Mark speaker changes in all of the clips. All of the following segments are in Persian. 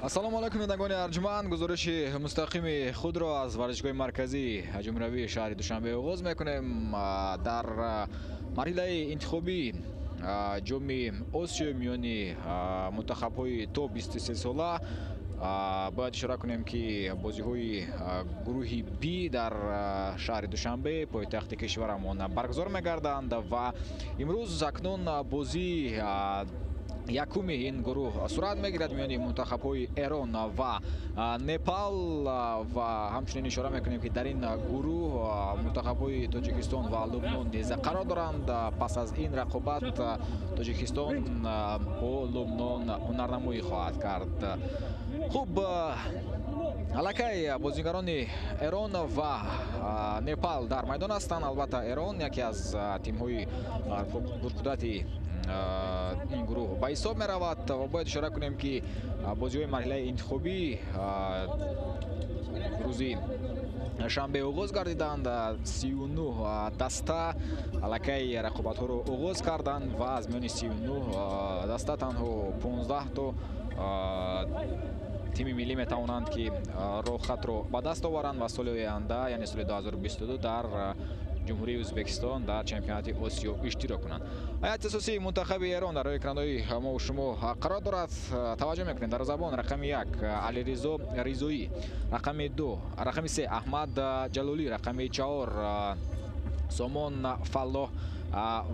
Speaker 1: ассалому алайкум бинандагони арҷуманд, гузориши мустақими худро аз варзишгоҳи марказии ҷумҳуриявии шаҳри Душанбе оғоз мекунем. Дар марҳилаи интихобии ҷоми Осиё миёни мунтахабҳои то 23 сола бояд ишора кунем, ки бозиҳои гурӯҳи Б дар шаҳри Душанбе, пойтахти кишварамон баргузор мегарданд ва имрӯз акнун бозии якуми ин гурӯҳ сурат мегирад миёни мунтахабҳои Эрон ва Непал ва ҳамчунин ишора мекунем, ки дар ин гурӯҳ мунтахабҳои Тоҷикистон ва Лубнон низ қарор доранд. Пас аз ин рақобат Тоҷикистон бо Лубнон ҳунарнамоӣ хоҳад кард. хуб, аллакай бозигарони Эрон ва Непал дар майдон ҳастанд. албатта Эрон яке аз тимҳои пурқудрати ин гурӯҳ ба ҳисоб меравад ва бояд ишора кунем, ки бозиҳои марҳилаи интихобӣ рӯзи шанбе оғоз гардиданд. 39 даста аллакай рақобатҳоро оғоз карданд ва аз миёни 39 даста танҳо 15 то тими миллӣ метавонанд, ки роҳхатро ба даст оваранд ва соли оянда, яъне соли 2022 дар ҷумҳурии Ӯзбекистон дар чемпионати Осиё иштирок кунанд. ҳайати асосии мунтахаби Эрон дар рӯи экранҳои мо шумо қарор дорад. Таваҷҷӯҳ мекунем. Дарвозабон рақами 1 Алиризо Ризоӣ, рақами 2 рақами 3 Аҳмад Ҷалолӣ, рақами 4 Сомон Фаллоҳ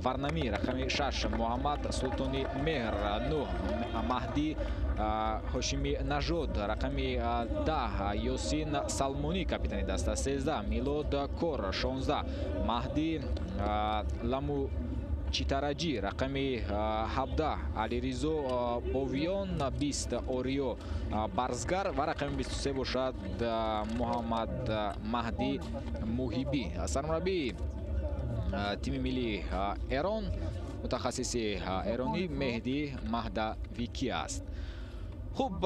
Speaker 1: Варнамӣ, рақами 6 Муҳаммад Султони Меҳр, 9 Маҳдӣ Ҳошими Нажод, рақами 10 Ёсин Салмонӣ, капитани даста, 13 Милод Кор, 16 Маҳдӣ Ламучитараҷӣ, рақами 17 Алиризо Бовиён, 20 Ориё Барзгар ва рақами 23 бошад Муҳаммад Маҳдӣ Муҳибӣ. Сармураббии тими миллии Эрон, мутахассиси эронӣ Меҳдӣ Маҳдавикӣ аст. хуб,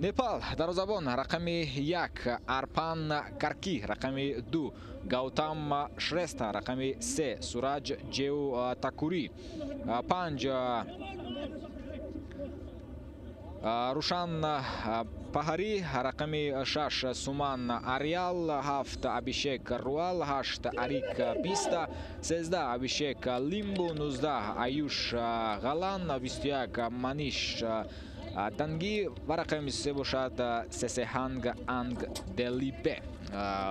Speaker 1: Непал дарвозабон рақами 1 Арпан Карки, рақами 2 Гаутам Шреста, рақами 3 Сураҷ Ҷеу Такурӣ, 5 Рушан Паҳарӣ, рақами 6 Суман Ариал, 7 Абишек Руал, 8 Арик Писта, 13 Абишек Лимбу, 19 Аюш Галан, 21 Маниш Данги ва рақами 23 бошад Сесеҳанг Анг Делипе.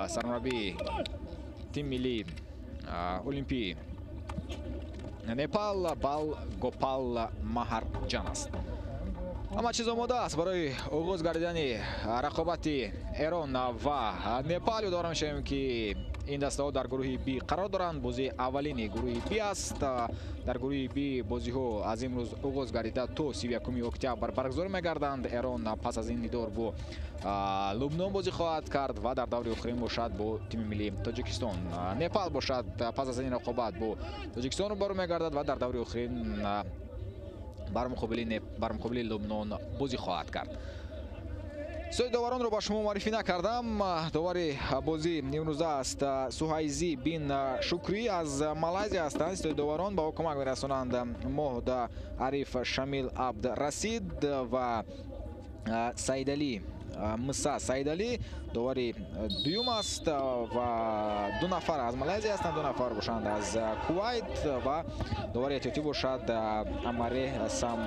Speaker 1: Сармураббии тими миллии олимпии Непал Бал Гопал Маҳарҷан аст. ҳама чиз омода аст барои оғоз гардидани рақобати Эрон ва Непал. ёдовар мешавем, ки ин дастаҳо дар гурӯҳи Б қарор доранд. бозии аввалини гурӯҳи Б аст. дар гурӯҳи Б бозиҳо аз имрӯз оғоз гардида то 31 октябр баргузор мегарданд. Эрон пас аз ин дидор бо Лубнон бозӣ хоҳад кард ва дар даври охирин бошад бо тими миллии Тоҷикистон. Непал бошад пас аз ин рақобат бо Тоҷикистон рӯбарӯ мегардад ва дар даври охирин бар муқобили Лубнон бозӣ хоҳад кард. сои доваронро ба шумо маърифӣ накардам. довари бозӣ имрӯза аст Суҳайзи бин Шукрӣ аз Малайзия ҳастанд. сои доварон ба мо кӯмак мерасонанд Моҳд Ариф Шамил Абд Расид ва Саидалӣ Муса Саидалӣ. довари дуюм аст ва 2 нафар аз Малайзия ҳастанд, 2 нафар бошанд аз Кувайт ва довари эҳтиётӣ бошад Амаре Сам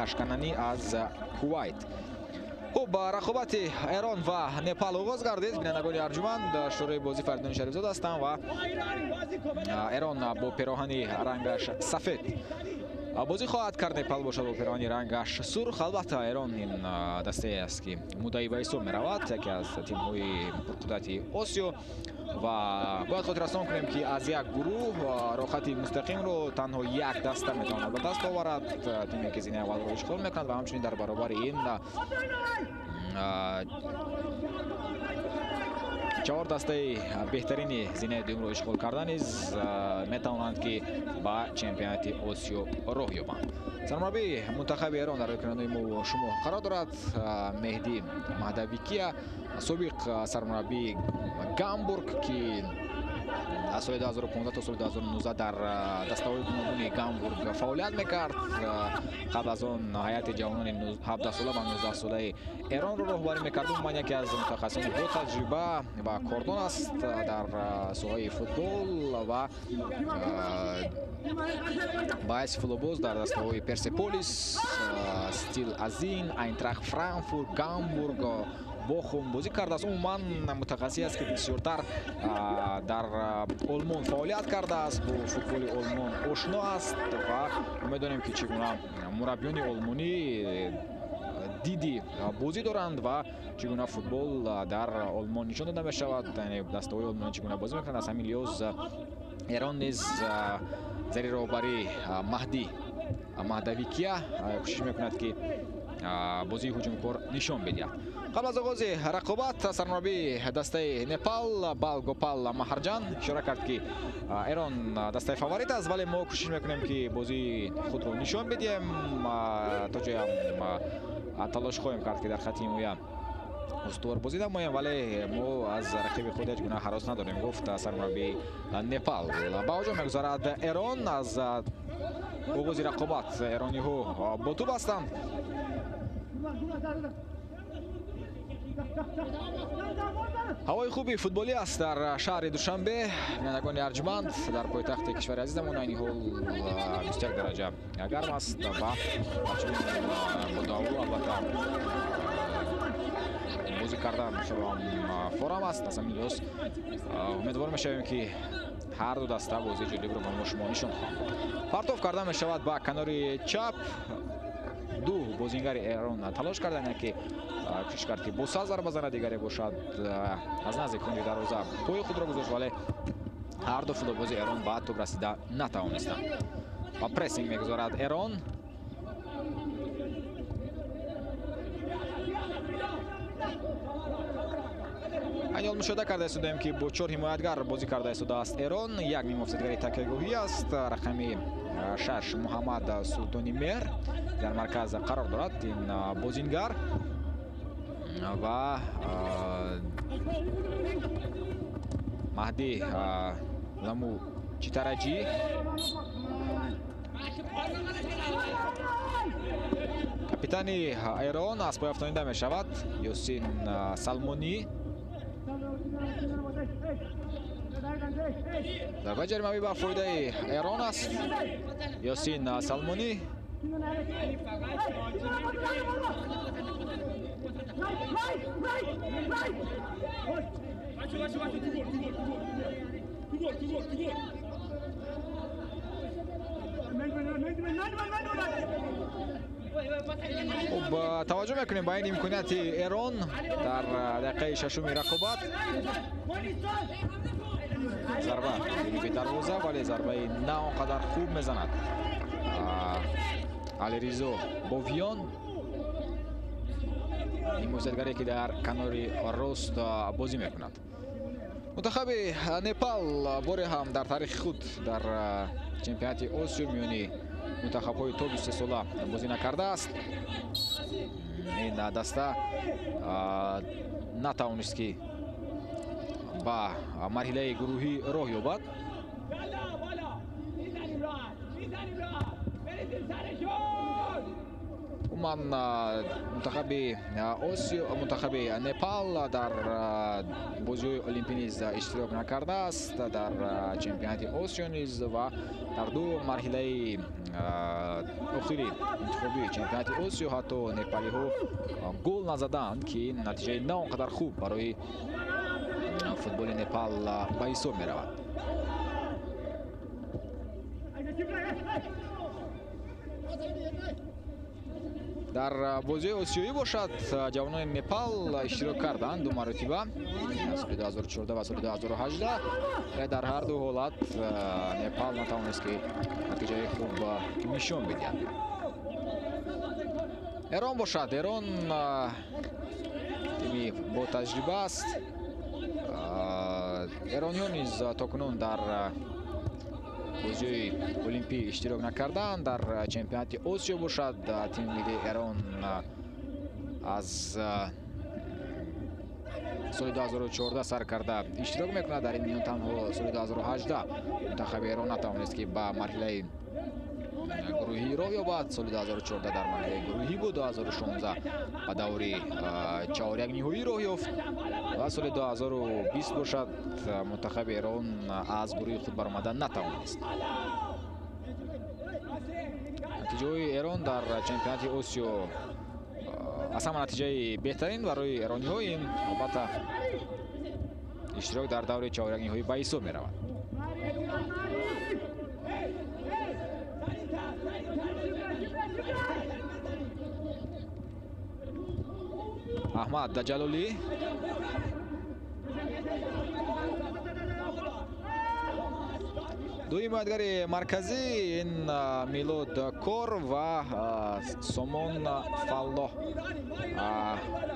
Speaker 1: Ашкананӣ аз Кувайт. хуб, рақобати Эрон ва Непал оғоз гардид. бинандагони арҷуманд, шӯрои бозӣ Фаридуни Шарифзод ҳастанд ва Эрон бо пироҳани рангаш сафед бозӣ хоҳад кард. Непал бошад бо пироҳани рангаш сурх. албатта Эрон ин дастае аст, ки муддаӣ ба ҳисоб меравад, яке аз тимҳои пурқудрати Осиё ва бояд хотиррасон кунем, ки аз як гурӯҳ роҳхати мустақимро танҳо як даста метавонад ба даст оварад. тиме ки зинаи аввалро ишғол мекунад ва ҳамчунин дар баробари ин 4 дастаи беҳтарини зинаи дуюмро ишғол карда низ метавонанд, ки ба чемпионати Осиё роҳ ёбанд. сармураббии мунтахаби Эрон дар экранҳои мо шумо қарор дорад Меҳдӣ Маҳдавикия, собиқ сармураббии Гамбург, ки از سال 2015 تا سال 2019 در دسته‌های گوناگون گامبورگ فعالیت میکرد. قبل از آن هیئت جوانان 17 ساله و 19 ساله ایران رو راهبری میکرد. من یکی از متخصصین با تجربه و کاردان است در ساحه فوتبال و باعث فلوبوز در دسته‌های پرسپولیس، استیل ازین، اینتراخت فرانکفورت، گامبورگ، بوخوم بازی کرده است. عموما متخصصی است که بسیارتر در آلمان فعالیت کرده است، با فوتبال آلمان آشنا است و می‌دانیم که چگونه مربیان آلمانی دیدی بازی دارند و چگونه فوتبال در آلمان نشان داده می شود، یعنی دسته‌های آلمانی چگونه بازی می‌کنند. از همین لحاظ ایران نیز زیر راهبری مهدویکیا کوشش می‌کند که بازی هجومکار نشان بدهد. قبل از آغاز رقابت سرمربی دسته نپال بالگوپال مهرجان اشاره کرد که ایران دسته فاوریت است، ولی ما کوشش میکنیم که بازی خود رو نشان بدیم. تا جایی هم تلاش خواهیم کرد که در خط حمایه استوار بازی نماییم، ولی ما از رقیب خود هیچ گونه هراس نداریم، گفت سرمربی نپال. با وجود میگذارد ایران از آغاز رقابت ایرانی ها با توپ هستند. هوای خوبی فوتبالی است در شهر دوشنبه. بینندگان ارجمند در پایتخت کشور عزیزمون این حال 21 درجه گرم است و همچنین با داو البته بازی کردن شما فورم است. از همین لحاظ امیدوار میشویم که هر دو دسته بازی جلوی رو با شما نشان خواهند. پرتاب کرده می شود با کنار چپ. دو بازیگر ایران تلاش کردن که کوشش کرد که بوسا ضربه بزنه، دیگری باشد از نزدیک کنج دروازه پای خود را گذاشت، ولی هر دو فوتبالباز ایران به توپ رسیده نتوانستند و پرسینگ میگذارد ایران. انجام مشاهده کرده استودیم که با 4 حمایتگر بازی کرده استوده است ایران. یک نیم افسدگری تکیه‌گاهی است. رقمی 6 محمد سلطانی مهر در مرکز قرار دارد این بازیگر و مهدی لامو چیتاراجی کاپیتان ایران از پای افتانیده می شود. یاسین سلمانی ضربه جریمه‌ای بر فایده ایران است. یاسین سلمانی توجه میکنیم با این امکانیت ایران در دقیقه ششم رقابت. ضربه به دروازه ولی ضربه نه آنقدر خوب میزند علیرضا بویان، این موزدگری که در کنار راست بازی میکند. منتخب نپال باری هم در تاریخ خود در چمپیونات آسیا میانی منتخب‌های تا 23 ساله بازی نکرده است. این دسته نتوانست که با مرحله گروهی راه یابد. من منتخب آسیا منتخب نپال در بازی المپی نیز اشتراک نکرده است، در چمپیونات آسیا نیز و در دو مرحله اخیری انتخابی چمپیونات آسیا حتی نپالی ها گل نزدند که نتیجه نه آنقدر خوب برای فوتبال نپال به حساب می رود. در بازی آسیایی باشد جوانان نپال اشتراک کردند دو مرتبه از سال 2014 و سال 2018. در هر دو حالت نپال نتوانست که نتیجه خوب نشان بدهد. ایران باشد، ایران تیمی با تجربه است. ایرانیان نیز تاکنون در بازی المپی اشتراک نکردند. در چمپیونات آسیا باشد تیم ملی ایران از соли 2014 сар карда иштирок мекунад. дар ин миён танҳо соли 2018 мунтахаби Эрон натавонист ки ба марҳилаи гурӯҳӣ роҳ ёбад. соли 2014 дар марҳилаи гурӯҳӣ буд. 2016 ба даври чаҳоряк ниҳоӣ роҳ ёфт ва соли 2020 бошад мунтахаби Эрон аз гурӯҳи худ баромадан натавонист. натиҷаҳои Эрон дар чемпионати Осиё аз ҳама натиҷаи беҳтарин барои эрониҳо. ин албатта иштирок дар даври чаҳоряк ниҳоӣ ба ҳисоб меравад. аҳмад ҷалолӣ ду ҳимоятгари марказӣ ин Милод Кор ва Сомон Фаллоҳ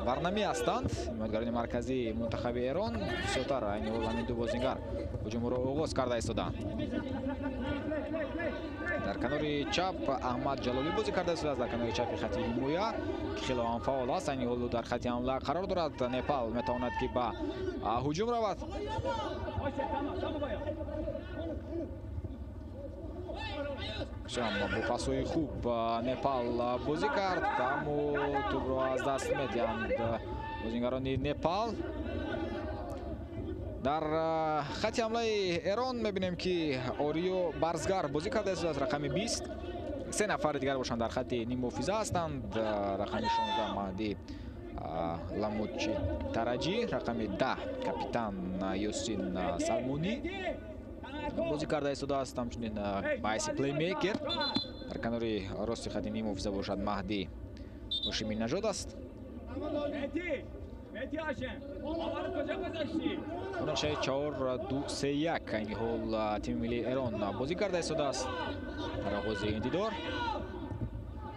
Speaker 1: барнамӣ ҳастанд. ҳимоятгарони марказии мунтахаби Эрон бисёртар айни ҳол ҳамин ду бозингар ҳуҷумро оғоз карда истоданд. дар канори чап Аҳмад Ҷалолӣ бозӣ карда истодааст. дар канори чапи хати ҳимоя ки хело ҳам фаъол аст, айни ҳол дар хати ҳамла қарор дорад. Непал метавонад ки ба ҳуҷум равад. бо пасҳои хуб Непал бозӣ кард, аммо тӯбро аз даст медиҳанд бозингарони Непал. дар хати ҳамлаи Эрон мебинем ки Ориё Барзгар бозӣ карда истодааст. рақами 20. се нафари дигар бошанд дар хати ниммуҳофиза ҳастанд. рақами 16 Маҳди Ламучи Тараҷӣ, рақами 10 капитан Ёсин Салмонӣ бозӣ карда истодааст. ҳамчунин ба ҳайси плеймейкер дар канори рости хати ниммуҳофиза бошад Маҳди Ҳошими Нажод аст. нақшаи 4-2-3-1 айни ҳол тими миллии Эрон бозӣ карда истодааст дар оғози ин дидор.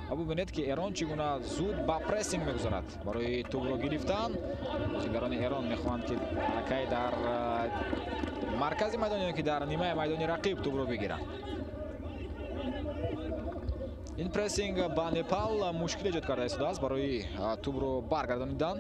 Speaker 1: ва бубинед ки Эрон чӣ гуна зуд ба прессинг мегузарад барои тӯбро гирифтан. бозингарони Эрон мехоҳанд ки аллакай дар маркази майдон ё ки дар нимаи майдони рақиб тӯбро бигиранд. ин прессинг ба Непал мушкил эҷод карда истодааст барои тӯбро баргардонидан.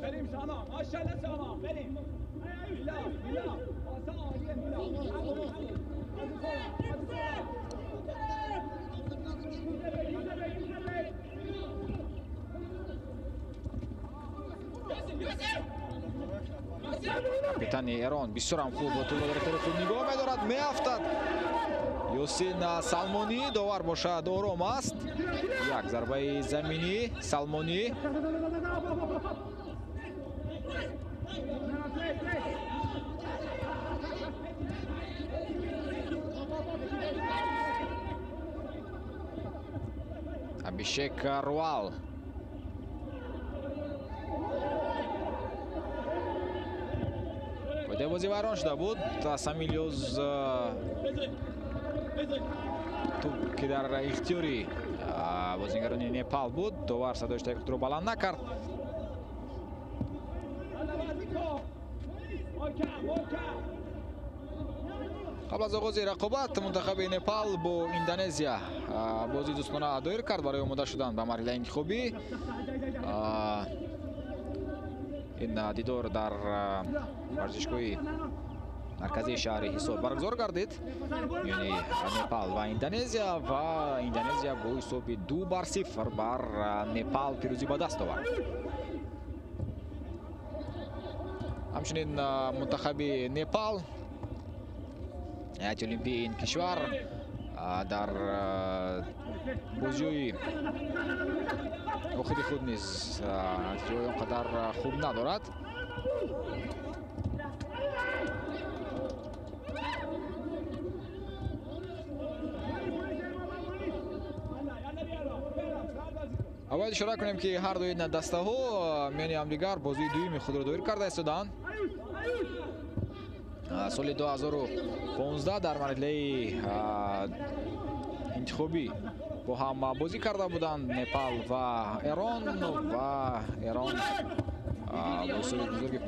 Speaker 1: капитани Эрон бисёрам хуб тӯбро дар ихтиёри худ нигоҳ медорад. меафтад Ёсин Салмонӣ, довар бошад ором аст. як зарбаи заминӣ Салмонӣ. Абишек Руал. боиде бозӣ вайрон шуда буд. Самилёз тӯб ки дар ихтиёри бозингарони Непал буд. довар садои штайқро баланд накард. қабл аз оғози рақобат мунтахаби Непал бо Индонезия бозии дӯстона доир кард барои омода шудан ба марҳилаи интихобӣ. ин дидор дар варзишгоҳи марказии шаҳри ҳисоб баргузор гардид миёни Непал ва Индонезия бо ҳисоби 2-0 бар Непал пирӯзӣ ба даст овард. ҳамчунин мунтахаби Непал ҳайати олимпии ин кишвар дар бозиҳои охири худ низ натиҷаҳои он қадар хуб надорад. باید اشاره کنیم که هر دوی دسته ها میانی همدیگر بازی دومی خود را دایر کرده استادند. سال 2015 در مرحله انتخابی با هم بازی کرده بودند نپال و ایران با سوی بزرگ 5-0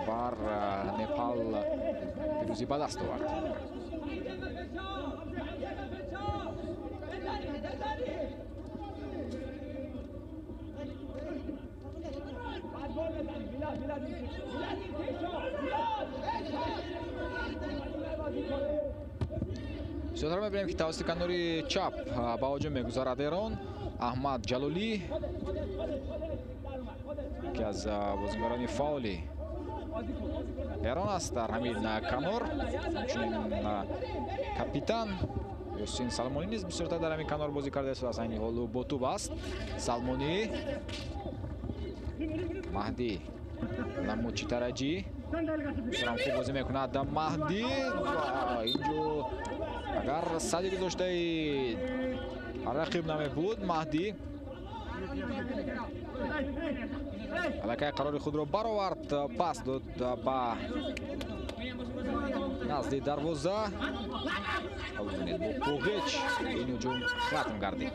Speaker 1: بر نپال پیروزی به دست آورد. بسیار می‌بینیم که توسط کناری چپ با هجوم می‌گذارد ایران. احمد جلالی که از بازیکنان فاولی ایران است در همین کنار. همچنین کاپیتان یوسین سلمانی نیز بسیارتر در همین کنار بازی کرده است. از این حال با توپ است. سلمانی، مهدی، لموچی ترجی بسیار خوب بازی میکند مهدی. اینجا اگر صدی گذاشته رقیب نمی بود مهدی الکی قرار خود رو برآورد، پاس داد با نزد دروازه. ببینید با پوگچ این هجوم ختم گردید.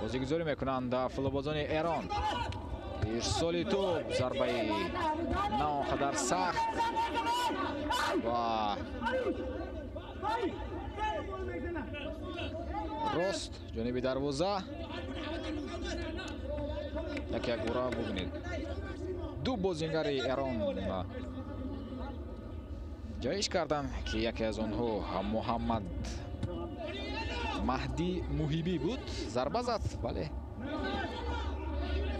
Speaker 1: بازیگذاری میکنند فلوبازان ایران. ارسالی توپ، ضربه ناقدر سخت و راست جانب دروازه. یک بار ببینید دو بازیگر ایران جایش کردن که یکی از آنها محمد مهدی موهیبی بود. ضربه زد ولی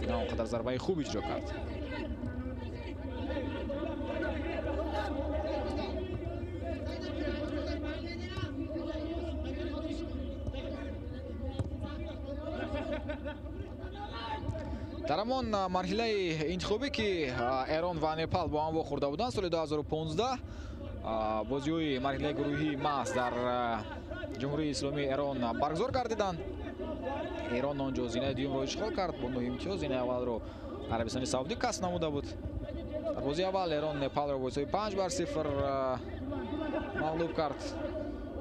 Speaker 1: نه اونقدر ضربه خوب اجرا کرد. در همان مرحله انتخابی که ایران و نپال با هم خورده بودند سال 2015 بازی‌های مرحله گروهی محض در جمهوری اسلامی ایران برگزار گردیدند. ایران آنجا زینه دوم را اشغال کرد با 9 امتیاز. زینه اول را عربستان سعودی کسب نموده بود. در بازی اول ایران نپال را با حساب 5-0 مغلوب کرد.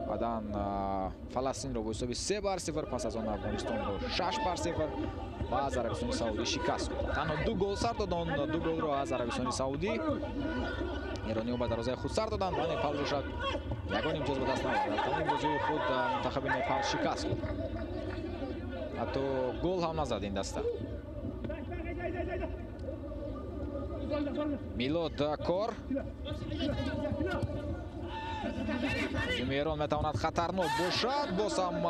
Speaker 1: بعداً فلسطین را با حساب 3-0، پس از آن افغانستان را 6-0 و از عربستان سعودی شکست داد. تنها 2 گل سر دادند. 2 گل را از عربستان سعودی ایرانی‌ها به دروازه خود سر دادند و نپال باشد یگان امتیاز به دست نآورد. در تمام بازی خود منتخب نپال شکست داد. حتی گل هم نزد این دسته. میلاد کار ایران میتواند خطرناک باشد. باز هم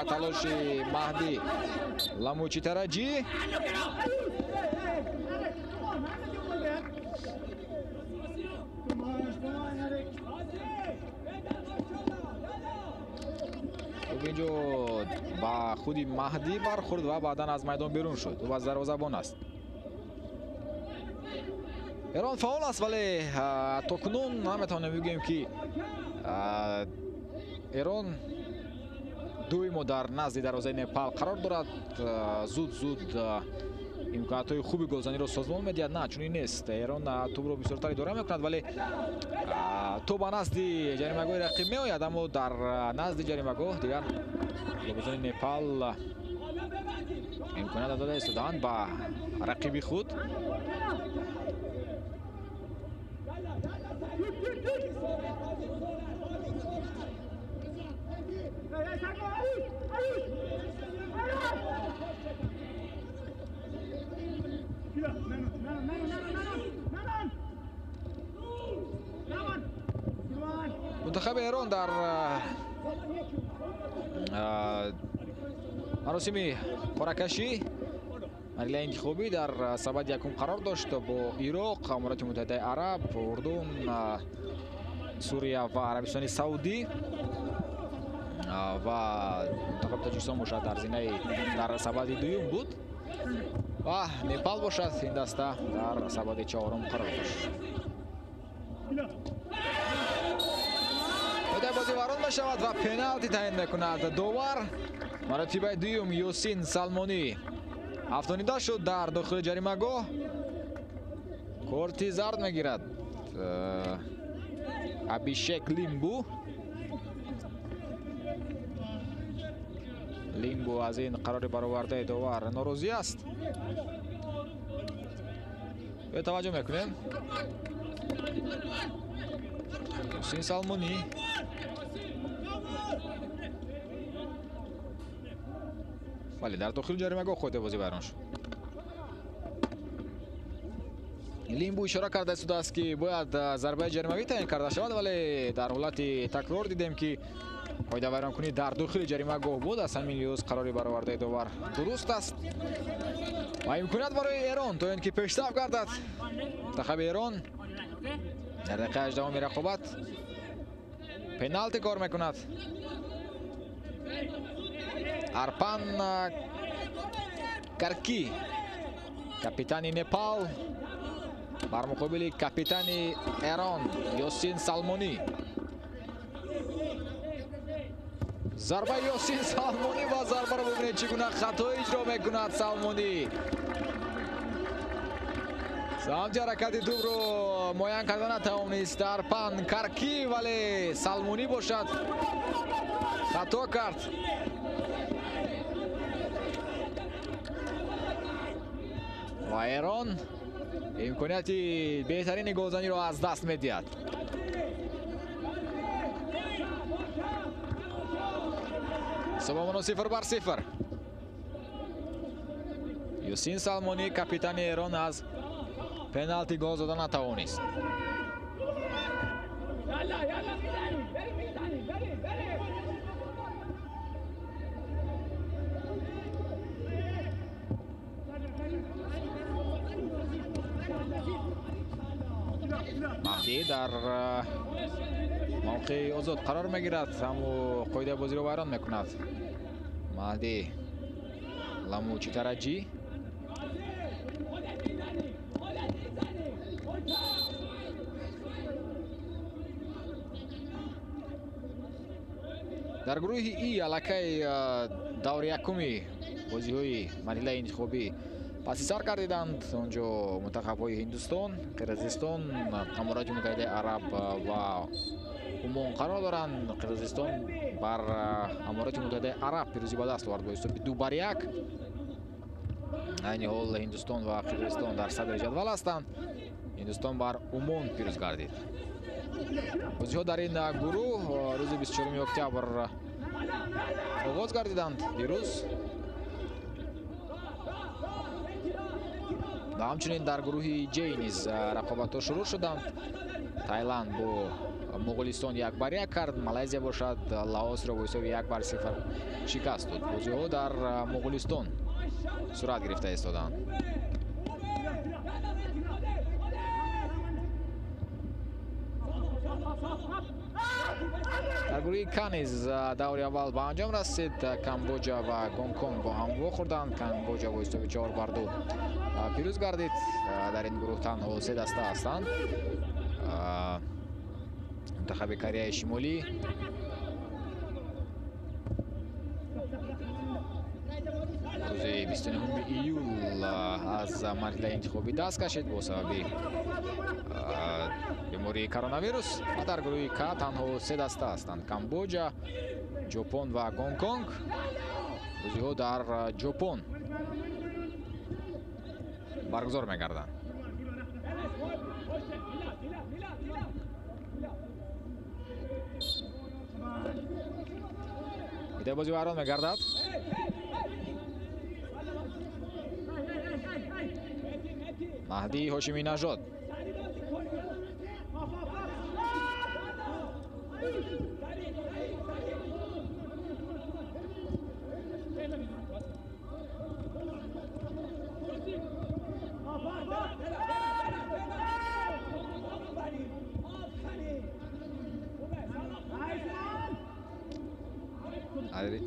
Speaker 1: تلاش مهدی لموچی ترجی. اینجا با خودی مهدی برخورد و بعدا از میدان بیرون شد و از دروازه‌بان است. ایران فعال است ولی تاکنون نمیتونیم بگیم که ایران دوم در نزد دروازه نپال قرار دارد. زود امکانات خوبی گلزنی را سازمان میدهد. نه چنین نیست. ایران توپ را بسیارتر اداره میکند ولی توپ به نزد جریمه‌گاه رقیب میآید، اما در نزد جریمه‌گاه دیگر فلوبازان نپال امکانات داده ایستادند با رقیبی خود. منتخب ایران در مراسم قرعه‌کشی مرحله انتخابی در سبد یکم قرار داشت با عراق، امارات متحده عرب، اردن، سوریه و عربستان سعودی و منتخب تاجیکستان باشد در زینه در سبد دوم بود و نپال باشد این دسته در سبد چهارم قرار داشت. بازی وارد میشود و پنالتی تعیین میکند داور. مرتبه دوم یوسین سلمانی افغانیده شد در داخل جریمه‌گاه. کارت زرد میگیرد ابیشک لیمبو از این قرار برآورده داور ناراضی است. به توجه میکنیم یوسین ولی در داخل جریمه‌گاه خود بازی بیرون شد. لیمبو اشاره کرده شده است که باید ضربه جریمه‌ای تعیین کرده شود، ولی در حالت تکرار دیدیم که قاعده ویرانکنی در داخل جریمه‌گاه بود. از همین لحاظ قراری برآورده داور درست است و امکانیت برای ایران تا اینکه پیشرفت گردد. منتخب ایران در دقیقه 18 رقابت پنالتی کار میکند. ارپان کرکی کاپیتان نپال بر مقابل کاپیتان ایران یاسین سالمونی. ضربه یاسین سالمونی و ضربه رو ببینید چگونه خطا اجرا میکند سالمونی. سمت حرکت توپ رو معین کردن نتوانست ارپان کرکی، ولی سالمونی باشد خطا کرد. و ایران امکانیت بهترین گلزنی رو از دست میدهد. سومون 0-0. یاسین سالمونی کاپیتان ایران از پنالتی گل زدن نتوانست. مهدی در موقع آزاد قرار میگیرد، همو قاعده بازی رو ویران میکند. مهدی لامو چیترجی در گروه ای علاقه دور یکمی بازی‌های مرحله انتخابی پس سر کردند. اونجا منتخب‌های هندوستان، قرقیزستان، امارات متحده عرب و عمان قرار دارند. قرقیزستان بر امارات متحده عرب پیروزی به دست آورد با حساب 2-1. این حال هندوستان و قرقیزستان در صدر جدول هستند. هندوستان بر عمان پیروز گردید. بازی‌ها در این گروه روز 24 اکتبر آغاز گردیدند دیروز. و همچنین در گروه جی نیز رقابت‌ها شروع شدند. تایلند با مغولستان 1-1 کرد. مالزیا باشد لاوس را با حساب 1-0 شکست داد. بازی‌ها در مغولستان صورت گرفته ایستادند. در گروه کانیز دور اول به انجام رسید. کامبوجا و گونگ کنگ با هم واخوردند. کامبوجا با حساب 4-2 پیروز گردید. در این گروه تنها 3 دسته هستند. منتخب کره شمالی روز 29 ایول از مرحله انتخابی دست کشید با سبب بیماری کرونا ویروس. و در گروه که تنها 3 دسته هستند. کامبوجا، ژاپن و گونگ کنگ. بازی‌ها در ژاپن برگزار می‌گردند. ایده بازی ویران می‌گردد. مهدی هاشمی نژاد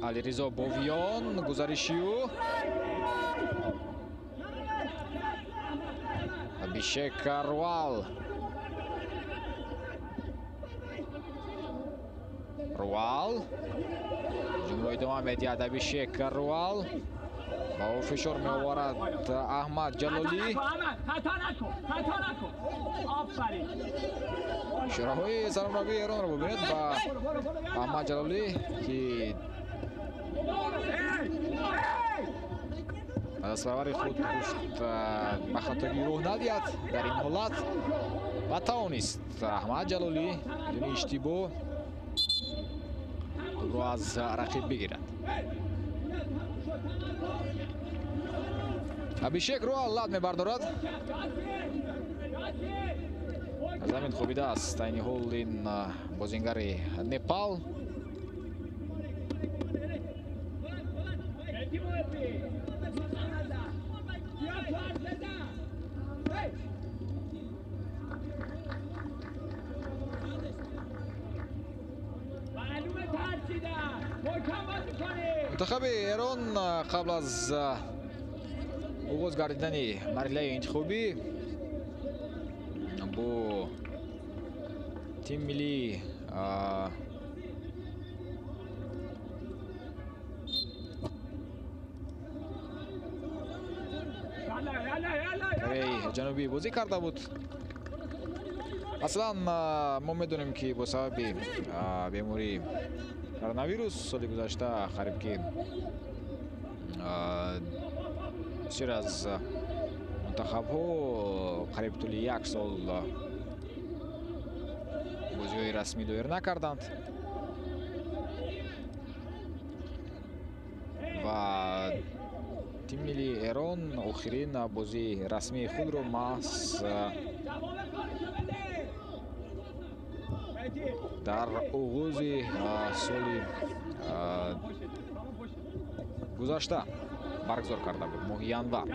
Speaker 1: علیرضا بویان گزارشیو ابیشک روال جمله ادامه میدهد. ابیشک روال با فشار میآورد احمد جلالی. شراهای سرمربی ایران رو ببینید با احمد جلالی که از برابر خود گفت به خطری روح ندید در این حالت و توانست احمد جلالی بدون اشتباه رو از رقیب بگیرد. абишек руал лад мебардорад. замин хубидааст айни ҳол ин бозингари непал. منتخب ایران قبل از آغاز گردیدن مرحله انتخابی با تیم ملی کره جنوبی بازی کرده بود. اصلا ما میدونیم که با سبب بیماری коронавирус соли гузашта қариб ки бисёр аз мунтахабҳо қариб тӯли 1 сол бозиҳои расмӣ доир накарданд ва тими миллии Эрон охирин бозии расмии худро маҳз дар оғози соли гузашта баргузор карда буд моҳи январ.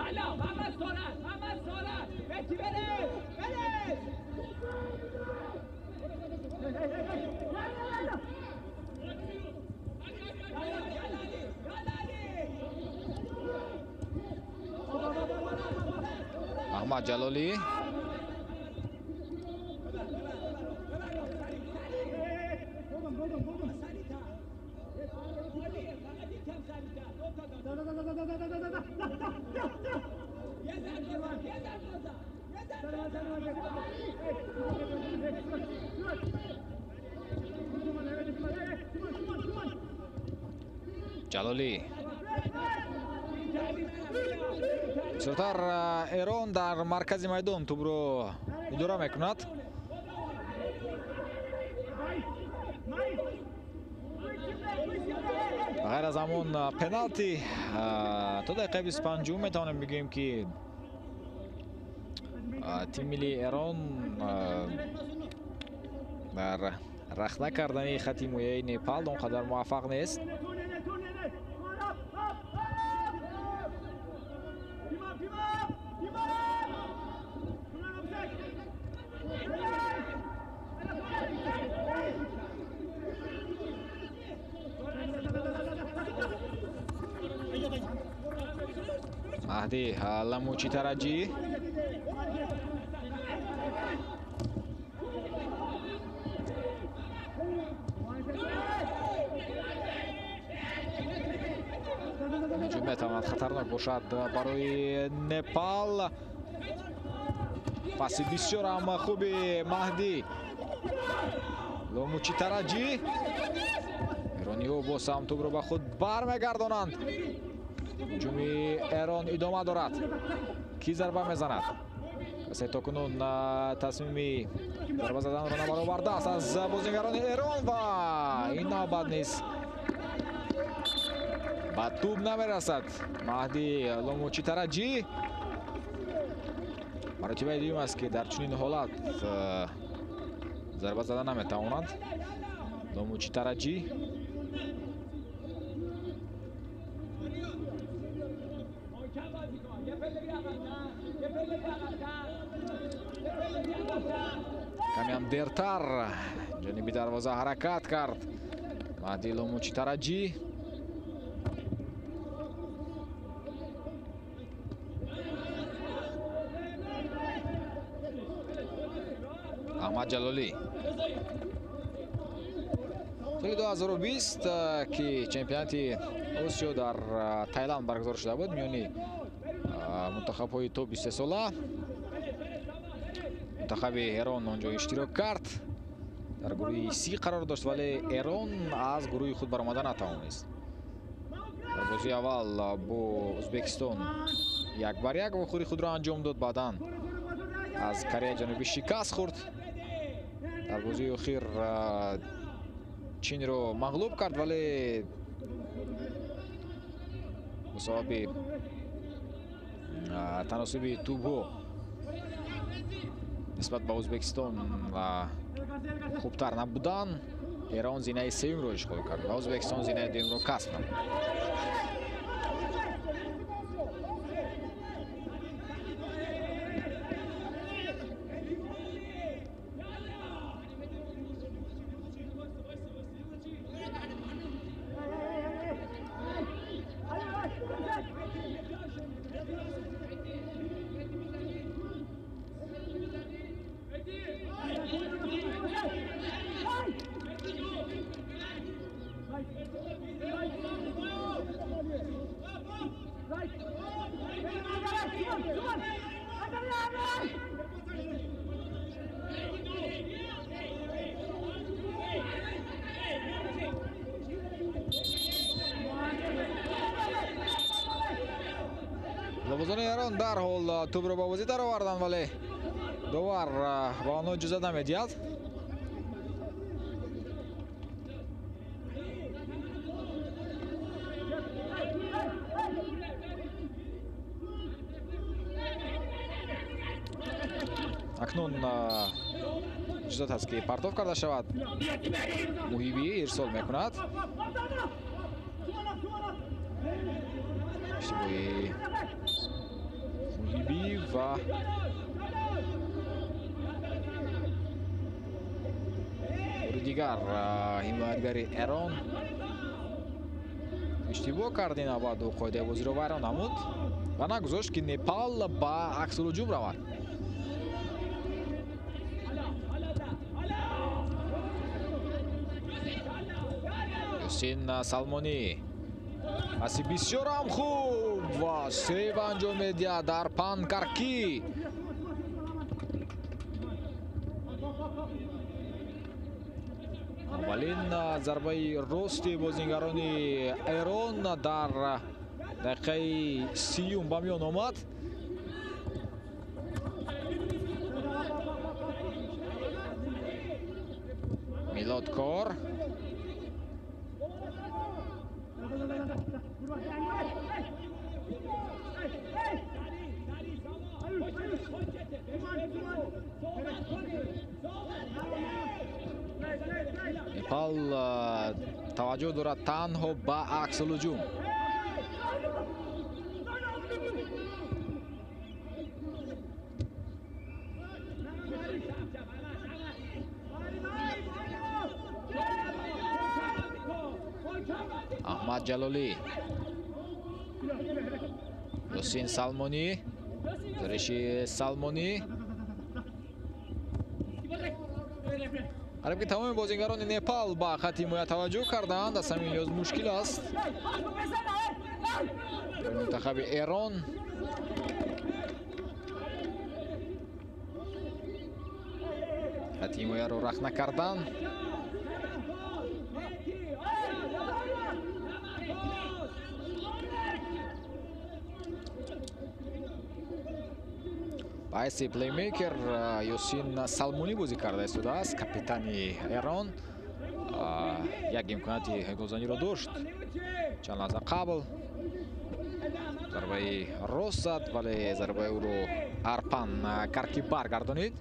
Speaker 1: аҳмад ҷалолӣ ҷалолӣ суртар Эрон дар маркази майдон тӯбро идора мекунад. غیر از همون پنالتی تا دقیقه 25 میتونیم بگیم که تیم ملی ایران در رخنه کردن خط حمایه نپال اونقدر موفق نیست. مهدی لموچی ترجی ҳуҷум метавонад хатарнок бошад барои непал. паси бисёр ҳам хуби маҳдӣ ломучи тараҷӣ. эрониҳо боз ҳам тӯбро ба худ бармегардонанд. ҳуҷуми Эрон идома дорад. ки зарба мезанад? касе то кунун тасмими зарба заданро набаровардааст аз бозингарони Эрон ва ин навбат низ ба тӯб намерасад. маҳдӣ ломучи тараҷӣ маротибаи дуюм аст ки дар чунин ҳолат зарба зада наметавонад. ломучи тараҷӣ камиам дертар ҷониби дарвоза ҳаракат кард. маҳдӣ ломучи тараҷӣ аҳмад ҷалолӣ. соли 2020 ки чемпионати осиё дар Таиланд баргузор шуда буд миёни мунтахабҳои то 23 сола. мунтахаби Эрон онҷо иштирок кард. дар гурӯҳи C қарор дошт вале Эрон аз гурӯҳи худ баромада натавонист. дар бозии аввал бо Ӯзбекистон 1-1 вохӯри худро анҷом дод. баъдан аз Кореяи ҷанубӣ шикаст хӯрд. дар бозии охир Чинро мағлуб кард вале مسابقه تناسب توپ‌ها نسبت به ازبکستان و خوبتر نبودن. ایران زینه سوم رو اشغال کرد و ازبکستان زینه دوم رو کسب نمود. لوازان ایران در حال توپ رو با بازی در آوردن ولی داور با آنها اجازه نمیدهد. اکنون اجازه هست که پرتاب کرده شود. موهیبی ارسال میکند. اشتباهی موهیبی و دیگر حمایتگری ایران اشتباه کرد. این بعد قاعده بازی رو ویران نمود و نگذاشت که نپال با عکس الهجوم رود. یاسین سلمانی پاسی بسیار هم خوب و سیو انجام میدهد در پان کارکی. اولین ضربه راستی بازیگران ایران در دقیقه 30 به میان آمد. میلادکار نپال توجه دارد تنها با عکس الهجوم. احمد جلالی، یاسین سلمانی، دریشی سلمانی. حالا که تمام بازیگران نپال با خط حمایت توجه کردند، از همین لحاظ مشکل است منتخب ایران. خط حمایت رو رخ نکردن. باعث پلی میکر یاسین سلمونی بازی کرده شده است. کاپیتان ایران یک امکاناتی گلزنی رو داشت چند لحظه قبل. ضربه راست زد ولی ضربه او رو ارپان کارکی برگردانید.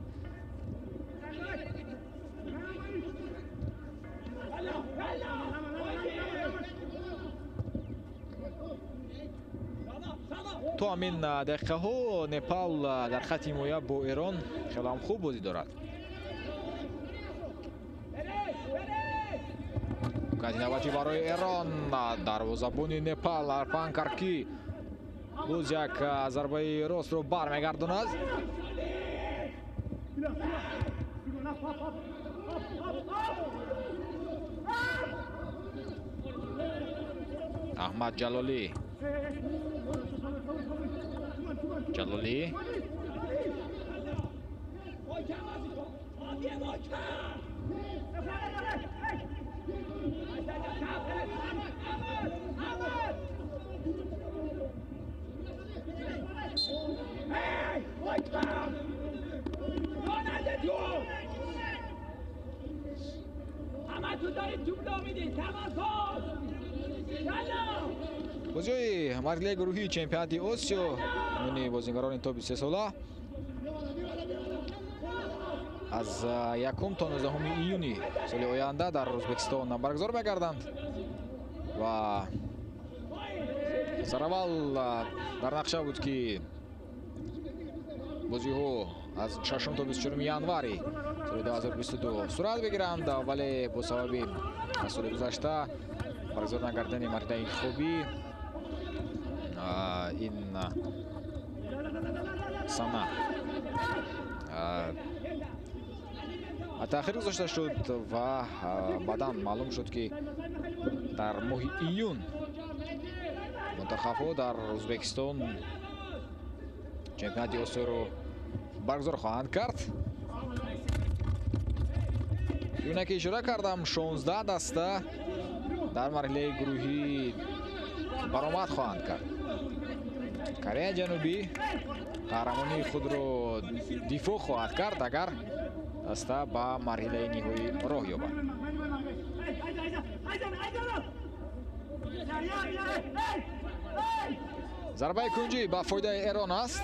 Speaker 1: تو همین دقیقه ها نپال در خط حمایت با ایران خیلی هم خوب بازی دارد. نوبتی برای ایران، دروازه‌بان نپال ارپان کارکی باز یک ضربه راست رو برمیگرداند. احمد جلالی، جلالی بازی‌های مرحله گروهی چمپیونات آسیا میان بازیگران تا 23 ساله از 1 تا 19 ایونی سال آینده در ازبکستان برگزار می‌گردند و سراول در نقشه بود که بازی‌ها از 6 تا 24 январи سال 2022 صورت بگیرند، ولی با سبب سال گذشته برگزار نکردن مرحله انتخابی این سنه تأخیر گذاشته شد و بعداً معلوم شد که در ماه ایون منتخب‌ها در ازبکستان چمپیونات آسیا رو برگزار خواهند کرد. یونه که اشاره کردم 16 دسته در مرحله گروهی برآمد خواهند کرد. کره جنوبی قهرمانی خود رو دفاع خواهد کرد اگر دسته به مرحله نهایی راه یابد. ضربه کنجی به فایده ایران است.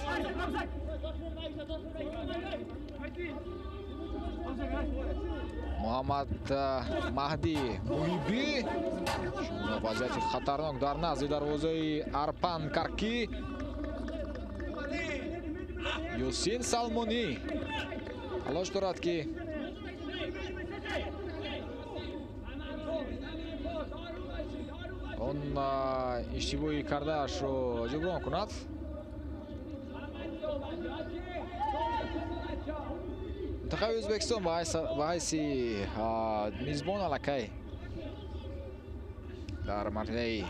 Speaker 1: محمد مهدی محیبی وضعیت خطرناک در نزد دروازه ارپان карки. یوسین سلمونی تلاش دارد که اون اشتباهی کرده‌اش رو جبران کند. منتخب ازبکستان به حیث میزبان الکی در مرحله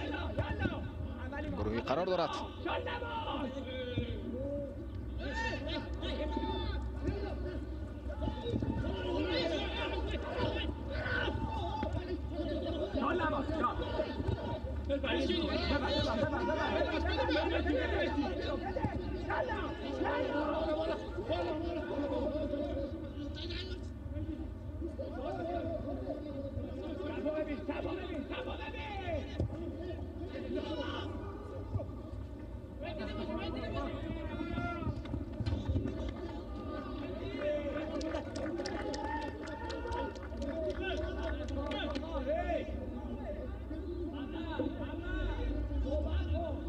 Speaker 1: گروهی قرار دارد.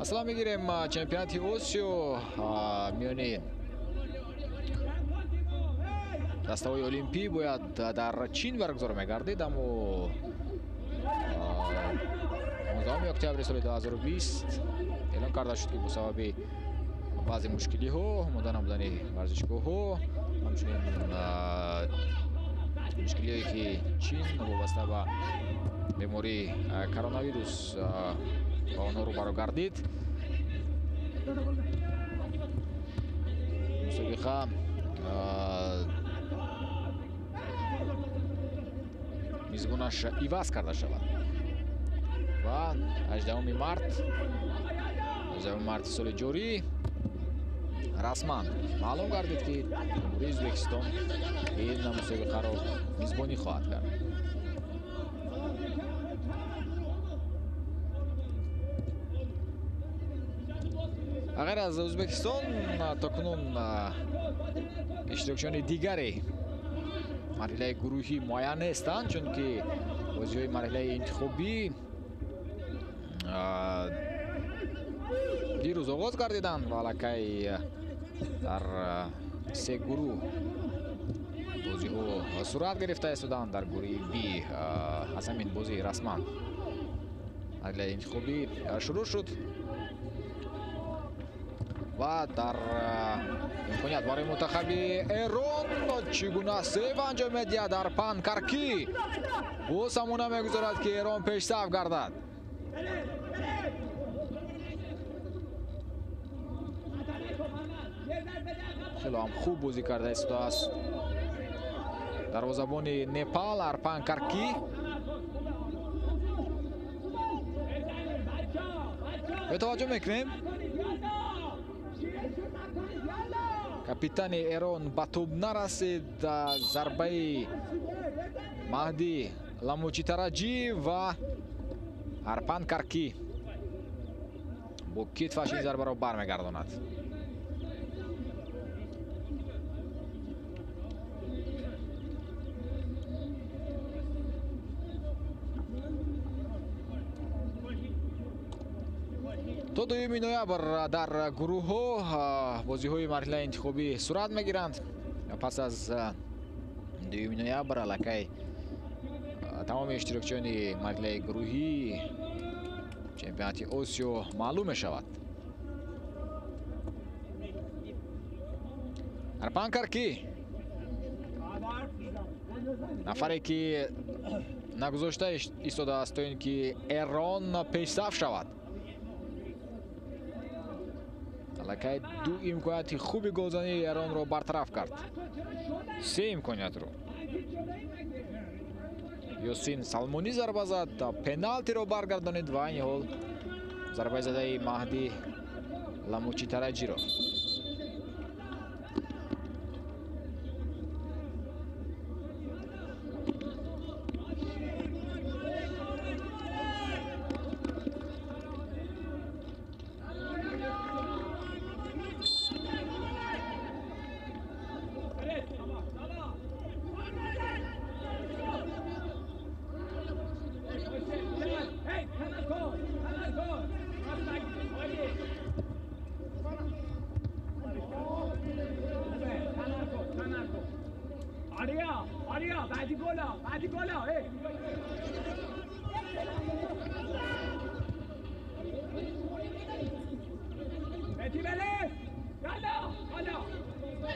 Speaker 1: اصلا میگیریم چمپیونات آسیا میانی دسته‌های المپی باید در چین برگزار می‌گردید، اما 19 اکتبر سال 2020 اعلام کرده شد که به سبب بعضی مشکلی‌ها آماده نبودن ورزشگاه‌ها، همچنین مشکلی‌هایی که چین وابسته به بیماری کرونا ویروس با آنها رو برگردید، مسابقه میزبانش عوض کرده شود و 18 مارت سال جاری رسما معلوم گردید که جمهوری ازبکستان این مسابقه را میزبانی خواهد کرد. اگر از ازبکستان تاکنون اشتراکچیان دیگری مرحله گروهی معین نیستند، چون که بازی‌های مرحله انتخابی دیروز آغاز گردیدند و الکی در 3 گروه بازی‌ها صورت گرفته استودند. در گروه بی از همین بازی رسما مرحله انتخابی شروع شد و در امکانیت برای منتخب ایران چگونه سیو انجام می‌دهد ارپان карки باز همون میگذارد که ایران پیش صف گردد. خیلی هم خوب بازی کرده است دروازه‌بان نپال ارپان карки. به توجه میکنیم کاپیتان ایران به توپ نرسید. ضربه مهدی لاموچی تراجی و ارپان карки با کتفش این ضربه را برمیگرداند. تا 2 نوامبر در گروه ها بازی های مرحله انتخابی صورت میگیرند. پس از 2 نوامبر الکی تمام اشتراکچیان مرحله گروهی چمپیونات آسیا معلوم شود. ارپان کرکی نفری که نگذاشته ایستاده است تا اینکه ایران پیشرفت شود. الکی 2 امکانات خوبی گلزنی ایران را برطرف کرد. 3 امکانات رو یوسین سالمونی ضربه زد تا پنالتی رو برگردانید و این حال ضربه زده مهدی لاموچی ترجی رو.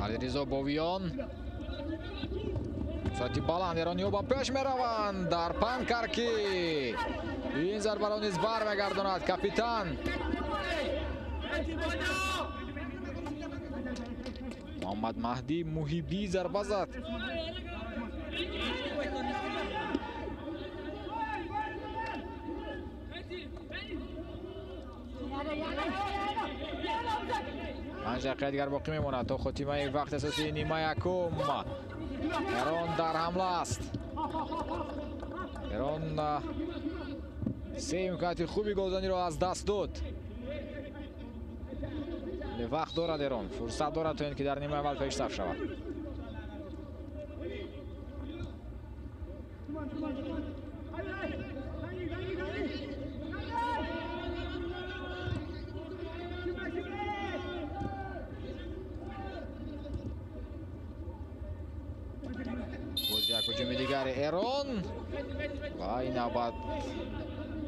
Speaker 1: علیرضا باویان ساعتی بلند ایرانی‌ها با پیش میروند. در پنکرکی این ضربه را نیز برمیگرداند کاپیتان محمد مهدی محیبی ضربه زد. پنج دقیقه دیگر باقی میماند تا خاتمه وقت اساسی نیمه یکم. ایران در حمله است. ایران 3 امکانات خوبی گلزنی را از دست داد. وقت دارد ایران، فرصت دارد تا اینکه در نیمه اول پیشرفت شود. هجوم دیگر ایران و این نوبت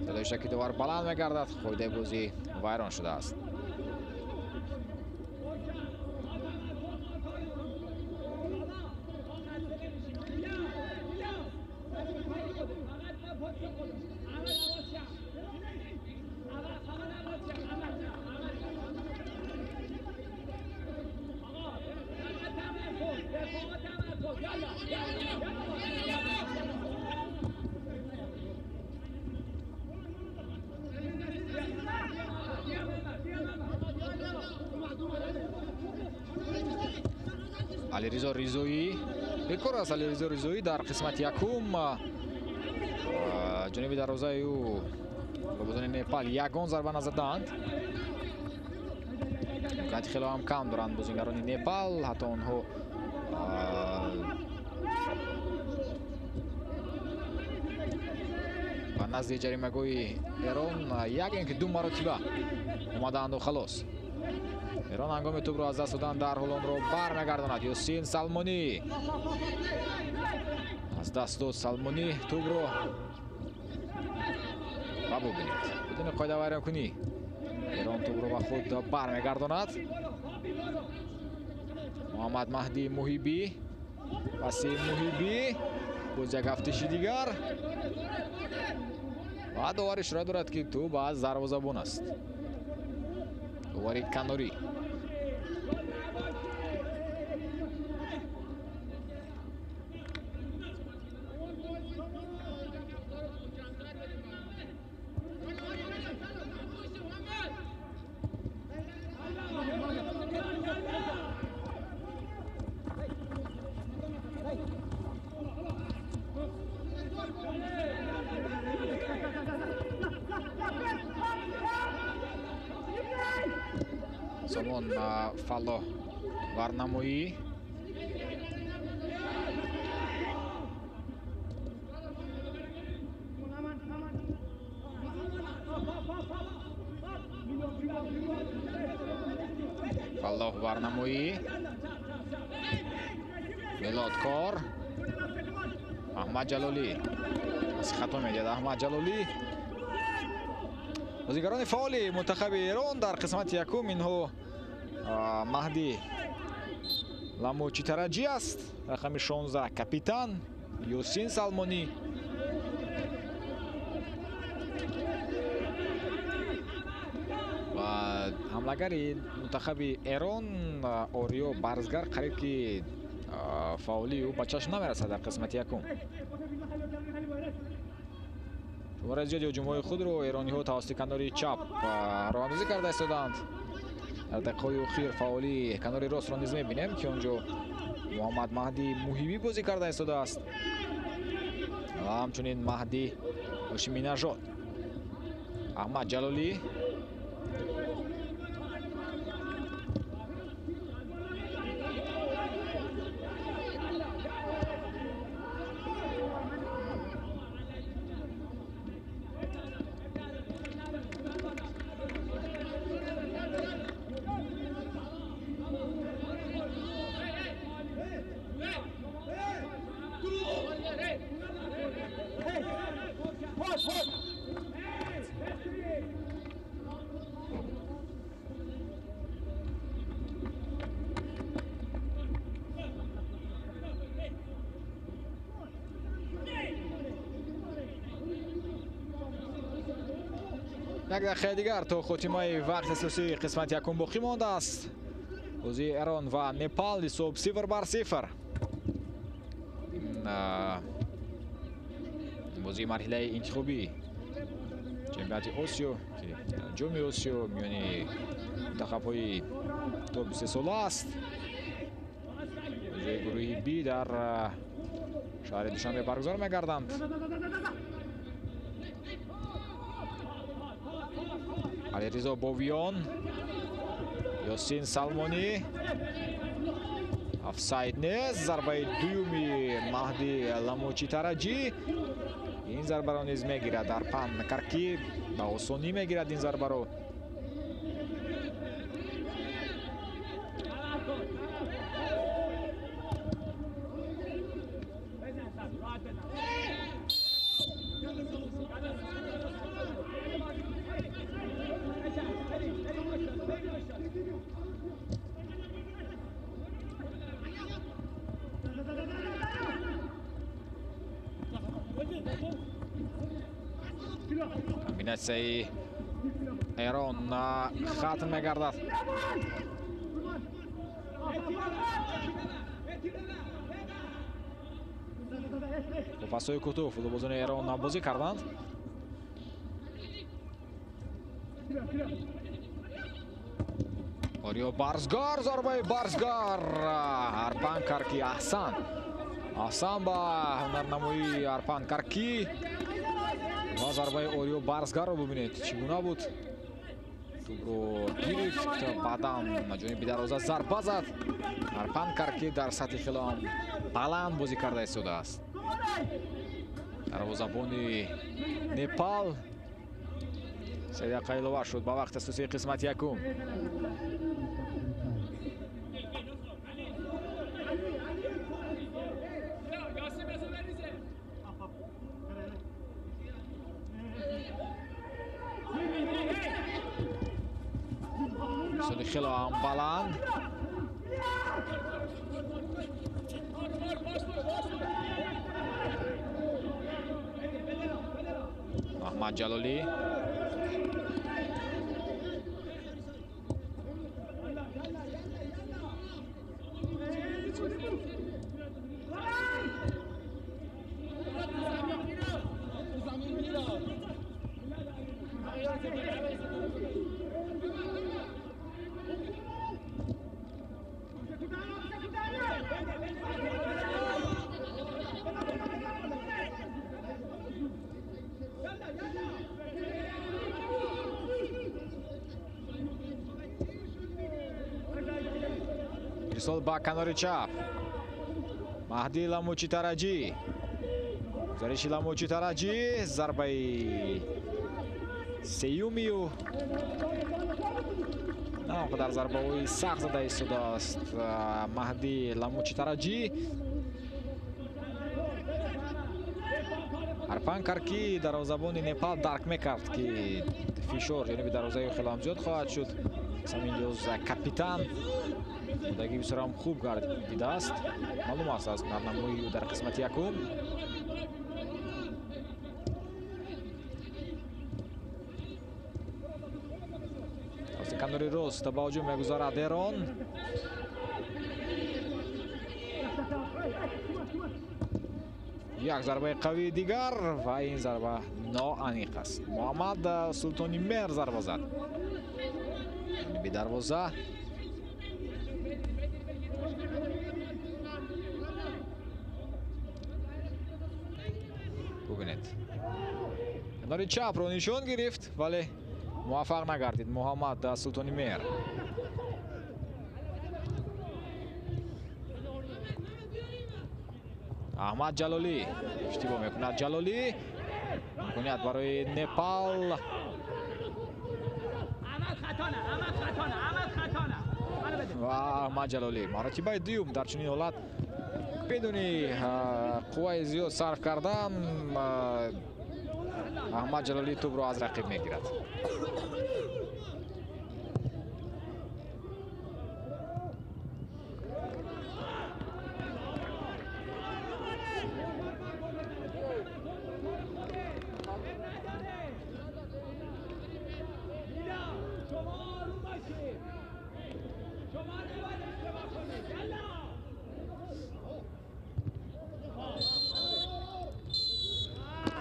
Speaker 1: صدای شکی دوباره بلند میگردد. خویده بازی ویران شده است. علیرضا ریزویی بکار است. علیرضا ریزویی در قسمت یکم جانب دروازه او لوبازان نپال یگان ضربه نزدند. امکانات خیلی هم کم دارند بازیگران نپال. حتی آنها و نزد جریمه گوی ایران یک که 2 مرتبه اومدند و خلاص. ایران هنگام توپ را از دست دادن در حال آن را برمیگرداند. یوسین سالمونی از دست داد. سالمونی توپ را و ببینید بدون قاعده ویران کنی ایران توپ را به خود برمیگرداند. محمد مهدی محیبی، وسیم محیبی، باز یک افتشی دیگر و داور اشاره دارد که توپ از دروازه‌بان است. داوری کناری. همزمان فالو وارنمایی فالو وارنمایی میلادکار احمد جلالی از خطا میدید احمد جلالی بازیگران فعال منتخب ایران در قسمت یکم اینها مهدی ламучитараҷӣ است рақами 16 капитан юсин салмонӣ ва ҳамлагари منتخби эрон ориё барзгар қариб ки фаъолии ӯ ба чашм намерасад дар қисмати якум шумораи зиёди ҳуҷумҳои худро эрониҳо тавассути канори чап роҳандозӣ карда истоданд. дар дақиқаҳои охир фаъолии канори ростро низ мебинем ки онҷо муҳаммад маҳдӣ муҳибӣ бозӣ карда истодааст ва ҳамчунин маҳдӣ ҳошиминажод аҳмад ҷалолӣ یک دقیقه دیگر تا خاتمه وقت اساسی قسمت یکم باقی مانده است. بازی ایران و نپال حساب 0-0. بازی مرحله انتخابی چمپیونات آسیا که جام آسیا میان منتخب‌های تا 23 ساله است. بازی گروه بی در شهر دوشنبه برگزار می‌گردند. علیرضا باویان یاسین سلمانی افساید نیست ضربه دومی مهدی ламучитараҷӣ این ضربه را نیز میگیرد арпан каркӣ با осонӣ میگیرد این ضربه را комбинасияи эрон хатм мегардад. пасҳои кӯтоҳ футболбозони эрон бозӣ карданд. ориё барзгар зарбаи барзгар арпан каркӣ аҳсан ба ҳунарнамоии арпан каркӣ ва зарбаи ориё барзгарро бубинед чӣ гуна буд. тӯбро гирифт баъдан ҷониби дароза зарба зад. арпан каркӣ дар сатҳи хеле баланд бозӣ карда истодааст. дарвозабони непал 3 дақиқа илова шуд ба вақти асосии қисмати якум. خیلی هم بلند احمد جلالی اتصال با کنار چپ. مهدی لاموچی ترجی. گزارش لاموچی ترجی. ضربه سیومیو. نه قدر ضربه وی سخت زده ایستاده است مهدی لاموچی ترجی. ارپان کرد که دروازه‌بان نپال درک میکرد که فشار جانب دروازه خیلی هم زیاد خواهد شد. همین جز کاپیتان بودگی بسیار هم خوب گردیده است. معلوم است از نمایی در قسمت یکم. از کناری راست با هجوم میگذارد ایران. یک ضربه قوی دیگر و این ضربه ناانیق است. محمد سلطانی مهر ضربه زد به دروازه. ببینید کنار چپ رو نشون گرفت ولی موفق نگردید محمد سلطانی مهر. احمد جلالی اشتباه میکند. جلالی میکند برای نپال. و احمد جلالی مرتبه دوم در چنین حالت بدون قوه زیاد صرف کردن احمد جلالی توپ رو از رقیب میگیرد.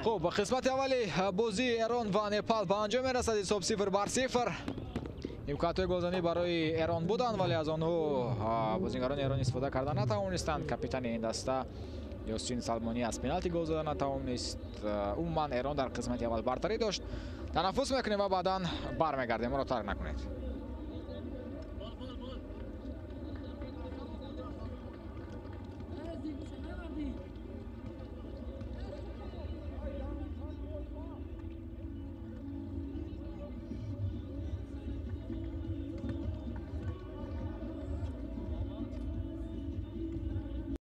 Speaker 1: خب قسمت اولی بازی ایران و نپال به انجام میرسد. حساب 0-0. امکانات گلزنی برای ایران بودند ولی از آنها بازیگران ایران استفاده کردن نتوانستند. کاپیتان این دسته یاسین سلمانی از پنالتی گل زدن نتوانست. عموما ایران در قسمت اول برتری داشت. تنفس میکنیم و بعدا برمیگردیم. ما رو ترک نکنید.